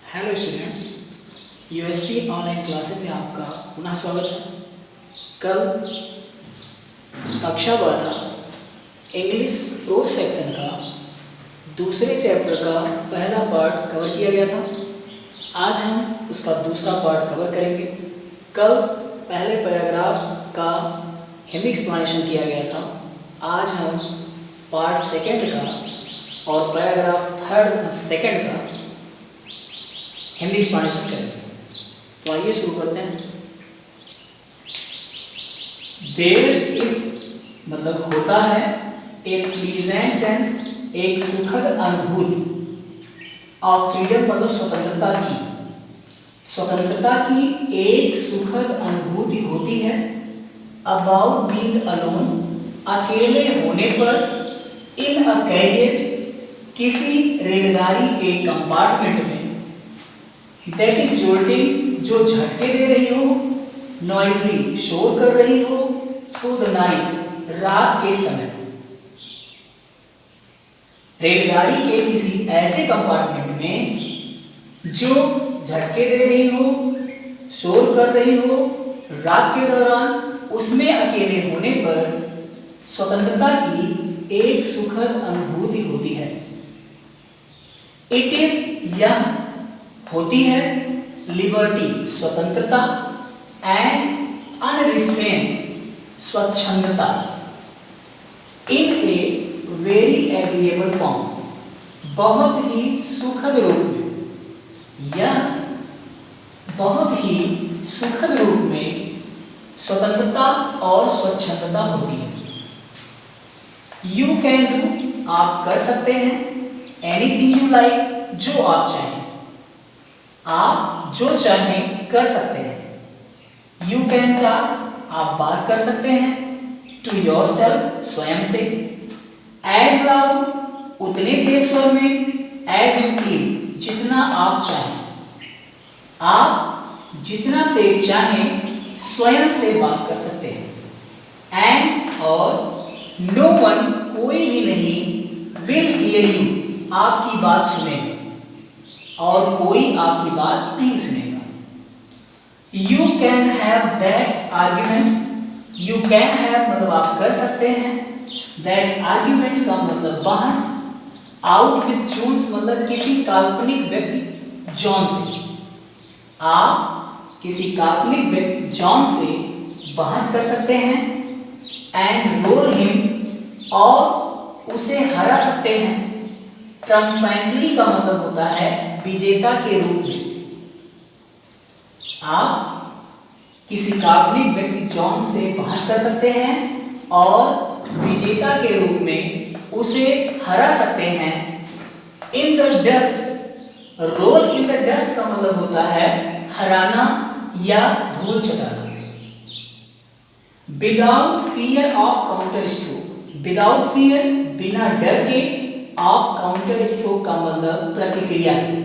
Hello students, UST online classes में आपका पुनः स्वागत है। कल कक्षा 12 इंग्लिश प्रोज सेक्शन का दूसरे चैप्टर का पहला पार्ट कवर किया गया था। आज हम उसका दूसरा पार्ट कवर करेंगे। कल पहले पैराग्राफ का हिंदी एक्सप्लेनेशन किया गया था। आज हम पार्ट सेकंड का और पैराग्राफ सेकंड का हिंदी एक्सप्लेनेशन करेंगे। तो आइए शुरू करते हैं। देयर इज मतलब होता है, एक प्लीजेंट सेंस एक सुखद अनुभूति, ऑफ फ्रीडम मतलब स्वतंत्रता की एक सुखद अनुभूति होती है। अबाउट बीइंग अलोन अकेले होने पर, इन अ कैरियज किसी रेलगाड़ी के कंपार्टमेंट में, दैट इज जोल्टिंग जो झटके दे रही हो, नॉइजली शोर कर रही हो, थ्रू द नाइट रात के समय। रेलगाड़ी के किसी ऐसे कंपार्टमेंट में जो झटके दे रही हो, शोर कर रही हो रात के दौरान, उसमें अकेले होने पर स्वतंत्रता की एक सुखद अनुभूति होती है। इट इज यह होती है लिबर्टी स्वतंत्रता, एंड अनरिस्ट्रेन्ड स्वच्छंदता, in a very agreeable form बहुत ही सुखद रूप में। यह बहुत ही सुखद रूप में स्वतंत्रता और स्वच्छंदता होती है। यू कैन डू आप कर सकते हैं, एनीथिंग यू लाइक जो आप चाहें, आप जो चाहें कर सकते हैं। यू कैन टॉक आप बात कर सकते हैं, टू योर सेल्फ स्वयं से, एज लाउड उतने तेज स्वर में, एज यू प्लीज जितना आप चाहें। आप जितना तेज चाहें स्वयं से बात कर सकते हैं। एंड और नो वन कोई भी नहीं, विल हियर यू आपकी बात सुनेगा और कोई आपकी बात नहीं सुनेगा। You can have that argument, you can have मतलब आप कर सकते हैं, दैट आर्ग्यूमेंट का मतलब बहस, आउट विथ जॉन्स मतलब किसी काल्पनिक व्यक्ति जॉन से। आप किसी काल्पनिक व्यक्ति जॉन से बहस कर सकते हैं। एंड रोल हिम और उसे हरा सकते हैं। ट्रम्फेंटली का मतलब होता है विजेता के रूप में। आप किसी काल्पनिक व्यक्ति जॉन से बहस कर सकते हैं और विजेता के रूप में उसे हरा सकते हैं। In the dust, roll in the dust का मतलब होता है हराना या धूल चटाना। Without fear of counter stroke, without fear बिना डर के, ऑफ काउंटर स्ट्रोक का मतलब प्रतिक्रिया की।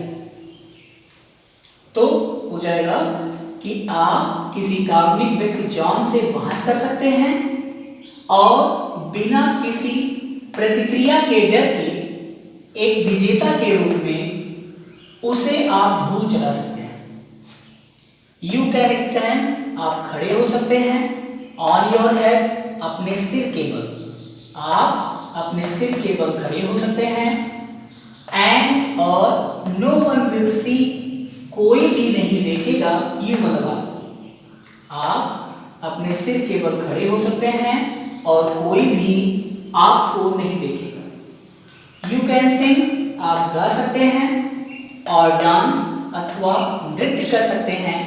तो हो जाएगा कि आप किसी काल्पनिक व्यक्ति जॉन से बहस कर सकते हैं और बिना किसी प्रतिक्रिया के डर के एक विजेता के रूप में उसे आप धूल चला सकते हैं। यू कैन स्टैंड आप खड़े हो सकते हैं, ऑन योर हेड अपने सिर के बल, आप अपने सिर के बल खड़े हो सकते हैं। एंड और नो वन विल सी कोई भी नहीं देखेगा, यू मतलब आप अपने सिर के बल खड़े हो सकते हैं और कोई भी आपको नहीं देखेगा। यू कैन सिंग आप गा सकते हैं, और डांस अथवा नृत्य कर सकते हैं।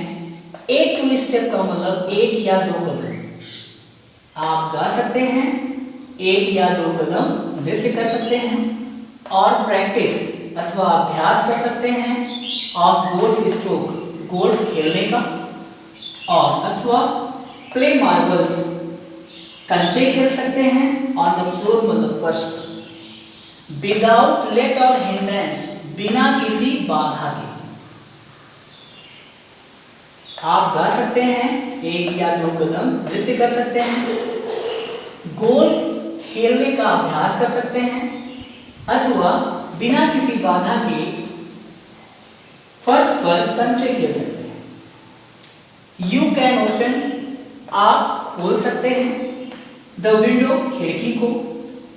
एक टू स्टेप का मतलब एक या दो कदम आप गा सकते हैं, एक या दो कदम नृत्य कर सकते हैं। और प्रैक्टिस अथवा अभ्यास कर सकते हैं ऑफ गोल्फ स्ट्रोक गोल्फ खेलने का, और अथवा प्ले मार्बल्स कंचे खेल सकते हैं ऑन द फ्लोर मतलब फर्श पर। विदाउट लेट और हिंड्रेंस बिना किसी बाधा के आप गा सकते हैं, एक या दो कदम नृत्य कर सकते हैं, गोल्फ खेलने का अभ्यास कर सकते हैं, अथवा बिना किसी बाधा के फर्श पर कंचे खेल सकते हैं। यू कैन ओपन, आप खोल सकते हैं, द विंडो, खिड़की को,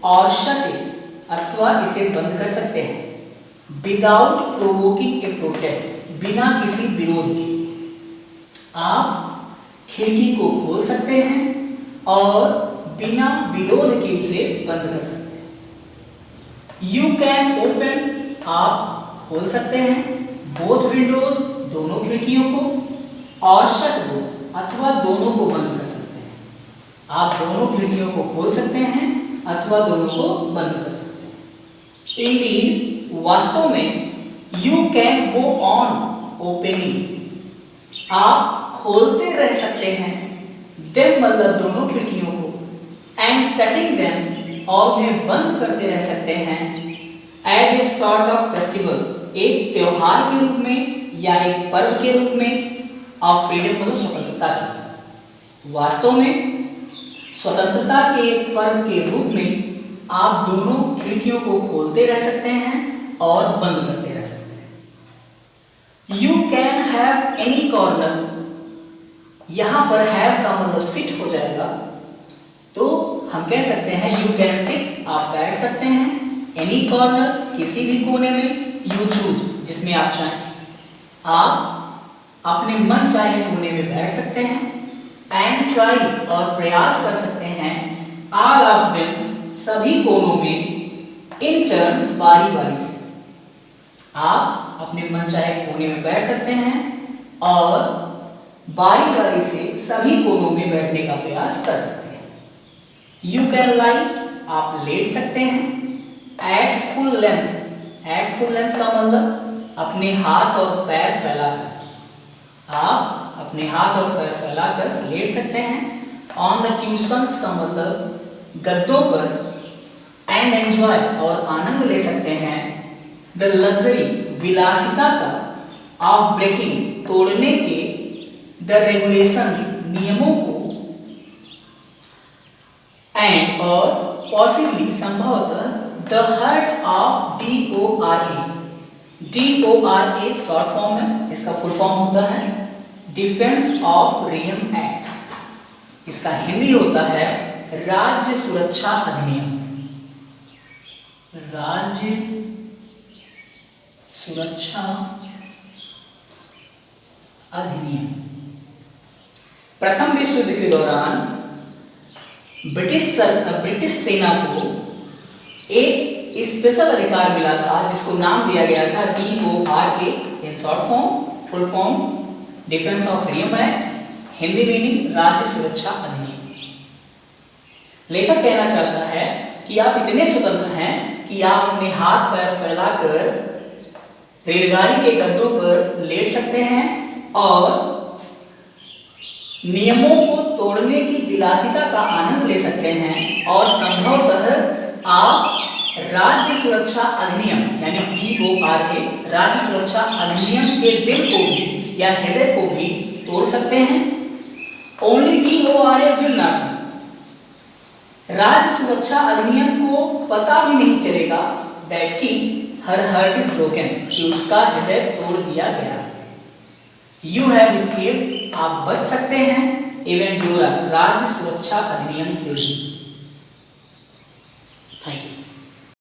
और शट इट, अथवा इसे बंद कर सकते हैं, विदाउट प्रोवोकिंग ए प्रोटेस्ट, बिना किसी विरोध के। आप खिड़की को खोल सकते हैं और बिना विरोध के उसे बंद कर सकते हैं। यू कैन ओपन, आप खोल सकते हैं, बोथ विंडोज, दोनों खिड़कियों को, और शट बोथ, अथवा दोनों को बंद कर सकते हैं। आप दोनों खिड़कियों को खोल सकते हैं अथवा दोनों को बंद कर सकते हैं। इंडीड, वास्तव में, you can go on opening, आप खोलते रह सकते हैं, देम मतलब दोनों खिड़कियों को, एंड शटिंग देम, और उन्हें बंद करते रह सकते हैं, as a sort of festival, एक त्योहार के रूप में या एक पर्व के रूप में, ऑफ फ्रीडम मतलब स्वतंत्रता की। वास्तव में स्वतंत्रता के एक पर्व के रूप में आप दोनों खिड़कियों को खोलते रह सकते हैं और बंद करते रह सकते हैं। You can have any corner, यहां पर हैव का मतलब सिट हो जाएगा, तो हम कह सकते हैं यू कैन सिट, आप बैठ सकते हैं, एनी कॉर्नर, किसी भी कोने में, यू चूज, जिसमें आप चाहें, आप अपने मन चाहे कोने में बैठ सकते हैं, एंड ट्राई, और प्रयास कर सकते हैं, ऑल ऑफ देम, सभी कोनों में, इन टर्न, बारी बारी से। आप अपने मन चाहे कोने में बैठ सकते हैं और बारी बारी से सभी कोनों में बैठने का प्रयास कर सकते हैं। यू कैन लाई, आप लेट सकते हैं, at full length, at full length का मतलब अपने हाथ और पैर फैलाकर, आप अपने हाथ और पैर फैलाकर लेट सकते हैं। ऑन द क्यूशंस का मतलब गद्दों पर, एंड एंजॉय, और आनंद ले सकते हैं, द लग्जरी, विलासिता का, ऑफ ब्रेकिंग, तोड़ने के, द रेगुलेशंस, नियमों को, एंड, और पॉसिबली, संभवतः, the hurt of DORA, DORA short form है, इसका फुल फॉर्म होता है डिफेंस ऑफ रियम एक्ट, इसका हिंदी होता है राज्य सुरक्षा अधिनियम, राज्य सुरक्षा अधिनियम। प्रथम विश्व युद्ध के दौरान ब्रिटिश सेना को एक स्पेशल अधिकार मिला था जिसको नाम दिया गया था DORA, in short form, full form defence of रियम act, Hindi meaning राज्य सुरक्षा अधिनियम। लेखक कहना चाहता है कि आप इतने स्वतंत्र हैं कि आप अपने हाथ पैर फैलाकर रेलगाड़ी के गद्दों पर लेट सकते हैं और नियमों को तोड़ने की विलासिता का आनंद ले सकते हैं, और संभवतः आप राज्य सुरक्षा अधिनियम यानी DORA, राज्य सुरक्षा अधिनियम के दिल को भी या हृदय को भी तोड़ सकते हैं। ओनली DORA विल नॉट, राज्य सुरक्षा अधिनियम को पता भी नहीं चलेगा दैट की हर हार्ट इज ब्रोकन, कि उसका हृदय तोड़ दिया गया। यू हैव एस्केप्ड, आप बच सकते हैं, इवन डोरा, राज्य सुरक्षा अधिनियम से भी। Thank you.